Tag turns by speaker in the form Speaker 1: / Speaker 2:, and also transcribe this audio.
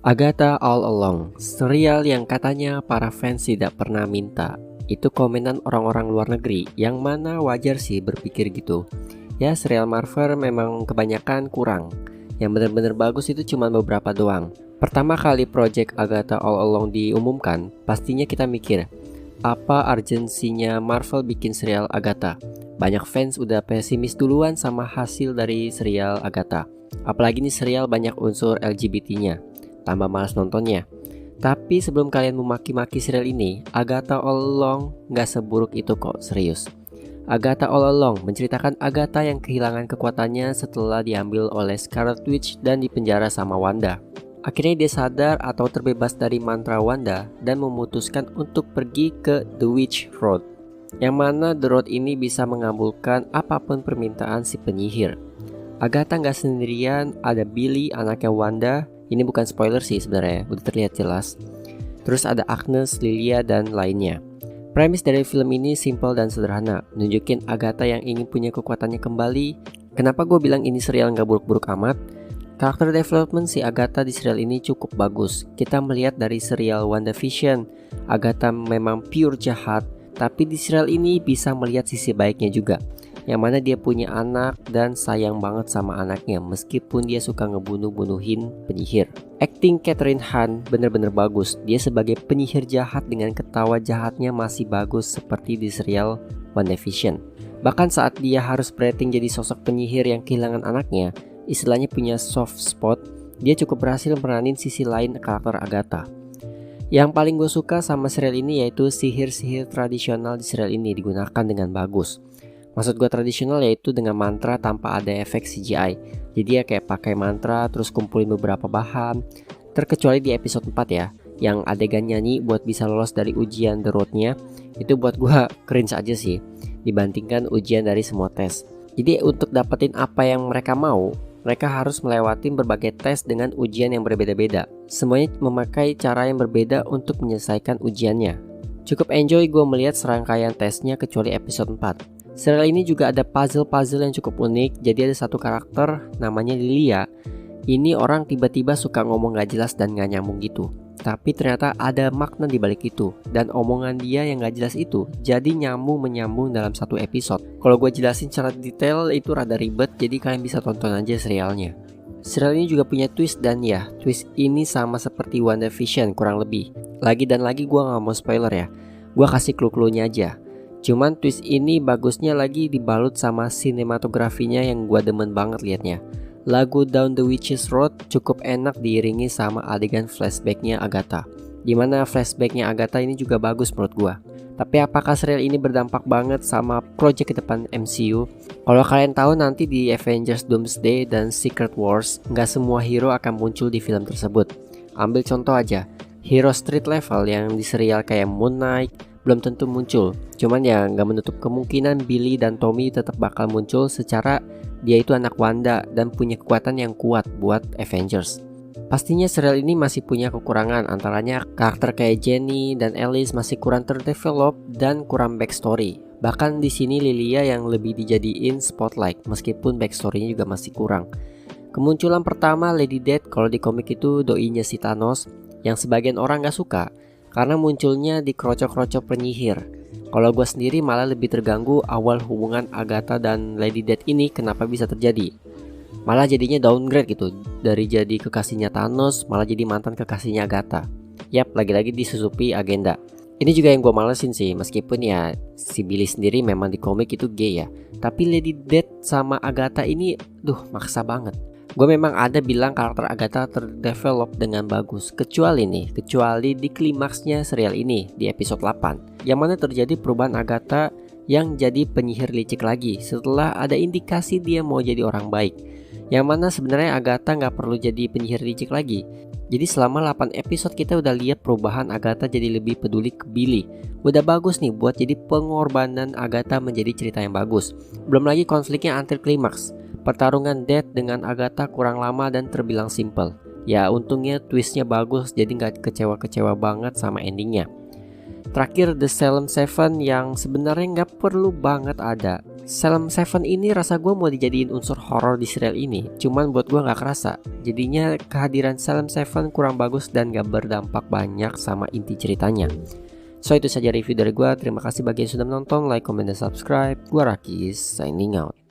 Speaker 1: Agatha All Along, serial yang katanya para fans tidak pernah minta. Itu komenan orang-orang luar negeri, yang mana wajar sih berpikir gitu. Ya, serial Marvel memang kebanyakan kurang. Yang benar-benar bagus itu cuma beberapa doang. Pertama kali project Agatha All Along diumumkan, pastinya kita mikir, apa urgensinya Marvel bikin serial Agatha? Banyak fans udah pesimis duluan sama hasil dari serial Agatha. Apalagi nih serial banyak unsur LGBT-nya. Tambah malas nontonnya. Tapi sebelum kalian memaki-maki serial ini, Agatha All Along nggak seburuk itu kok, serius. Agatha All Along menceritakan Agatha yang kehilangan kekuatannya setelah diambil oleh Scarlet Witch dan dipenjara sama Wanda. Akhirnya dia sadar atau terbebas dari mantra Wanda dan memutuskan untuk pergi ke The Witch Road, yang mana The Road ini bisa mengabulkan apapun permintaan si penyihir. Agatha nggak sendirian, ada Billy, anaknya Wanda. Ini bukan spoiler sih sebenarnya, udah terlihat jelas. Terus ada Agnes, Lilia, dan lainnya. Premis dari film ini simpel dan sederhana, nunjukin Agatha yang ingin punya kekuatannya kembali. Kenapa gue bilang ini serial nggak buruk-buruk amat? Karakter development si Agatha di serial ini cukup bagus. Kita melihat dari serial WandaVision, Agatha memang pure jahat, tapi di serial ini bisa melihat sisi baiknya juga, yang mana dia punya anak dan sayang banget sama anaknya meskipun dia suka ngebunuh-bunuhin penyihir. Acting Catherine Hahn bener-bener bagus. Dia sebagai penyihir jahat dengan ketawa jahatnya masih bagus seperti di serial WandaVision. Bahkan saat dia harus berakting jadi sosok penyihir yang kehilangan anaknya, istilahnya punya soft spot, dia cukup berhasil meranin sisi lain karakter Agatha. Yang paling gue suka sama serial ini yaitu sihir-sihir tradisional di serial ini digunakan dengan bagus. Maksud gue tradisional yaitu dengan mantra tanpa ada efek CGI. Jadi ya kayak pakai mantra terus kumpulin beberapa bahan. Terkecuali di episode 4 ya, yang adegan nyanyi buat bisa lolos dari ujian The Road-nya. Itu buat gue cringe aja sih, dibandingkan ujian dari semua tes. Jadi untuk dapetin apa yang mereka mau, mereka harus melewati berbagai tes dengan ujian yang berbeda-beda. Semuanya memakai cara yang berbeda untuk menyelesaikan ujiannya. Cukup enjoy gue melihat serangkaian tesnya kecuali episode 4. Serial ini juga ada puzzle-puzzle yang cukup unik. Jadi ada satu karakter namanya Lilia. Ini orang tiba-tiba suka ngomong gak jelas dan gak nyambung gitu. Tapi ternyata ada makna di balik itu. Dan omongan dia yang gak jelas itu jadi nyambung-menyambung dalam satu episode. Kalau gue jelasin secara detail itu rada ribet, jadi kalian bisa tonton aja serialnya. Serial ini juga punya twist dan ya, twist ini sama seperti WandaVision kurang lebih. Lagi dan lagi gue gak mau spoiler ya. Gue kasih clue-cluenya aja. Cuman twist ini bagusnya lagi dibalut sama sinematografinya yang gua demen banget liatnya. Lagu Down the Witch's Road cukup enak diiringi sama adegan flashbacknya Agatha, dimana flashbacknya Agatha ini juga bagus menurut gua. Tapi apakah serial ini berdampak banget sama project ke depan MCU? Kalau kalian tahu nanti di Avengers Doomsday dan Secret Wars, nggak semua hero akan muncul di film tersebut. Ambil contoh aja, hero street level yang di serial kayak Moon Knight belum tentu muncul. Cuman ya nggak menutup kemungkinan Billy dan Tommy tetap bakal muncul secara dia itu anak Wanda dan punya kekuatan yang kuat buat Avengers. Pastinya serial ini masih punya kekurangan, antaranya karakter kayak Jenny dan Alice masih kurang terdevelop dan kurang backstory. Bahkan di sini Lilia yang lebih dijadiin spotlight meskipun backstorynya juga masih kurang. Kemunculan pertama Lady Death kalau di komik itu doinya si Thanos yang sebagian orang gak suka karena munculnya di krocok-krocok penyihir. Kalau gue sendiri malah lebih terganggu awal hubungan Agatha dan Lady Death ini kenapa bisa terjadi. Malah jadinya downgrade gitu, dari jadi kekasihnya Thanos malah jadi mantan kekasihnya Agatha. Yap, lagi-lagi disusupi agenda. Ini juga yang gue malesin sih, meskipun ya si Billy sendiri memang di komik itu gay ya. Tapi Lady Death sama Agatha ini, maksa banget. Gue memang ada bilang karakter Agatha terdevelop dengan bagus, kecuali di klimaksnya serial ini di episode 8, yang mana terjadi perubahan Agatha yang jadi penyihir licik lagi setelah ada indikasi dia mau jadi orang baik. Yang mana sebenarnya Agatha nggak perlu jadi penyihir licik lagi. Jadi selama 8 episode kita udah lihat perubahan Agatha jadi lebih peduli ke Billy. Udah bagus nih buat jadi pengorbanan Agatha menjadi cerita yang bagus. Belum lagi konfliknya anti klimaks. Pertarungan Death dengan Agatha kurang lama dan terbilang simple. Ya untungnya twistnya bagus, jadi gak kecewa-kecewa banget sama endingnya. Terakhir The Salem Seven yang sebenarnya gak perlu banget ada. Salem Seven ini rasa gue mau dijadiin unsur horor di serial ini, cuman buat gue nggak kerasa. Jadinya kehadiran Salem Seven kurang bagus dan gak berdampak banyak sama inti ceritanya. So itu saja review dari gue. Terima kasih bagi yang sudah menonton, like, comment, dan subscribe. Gue Rakis, signing out.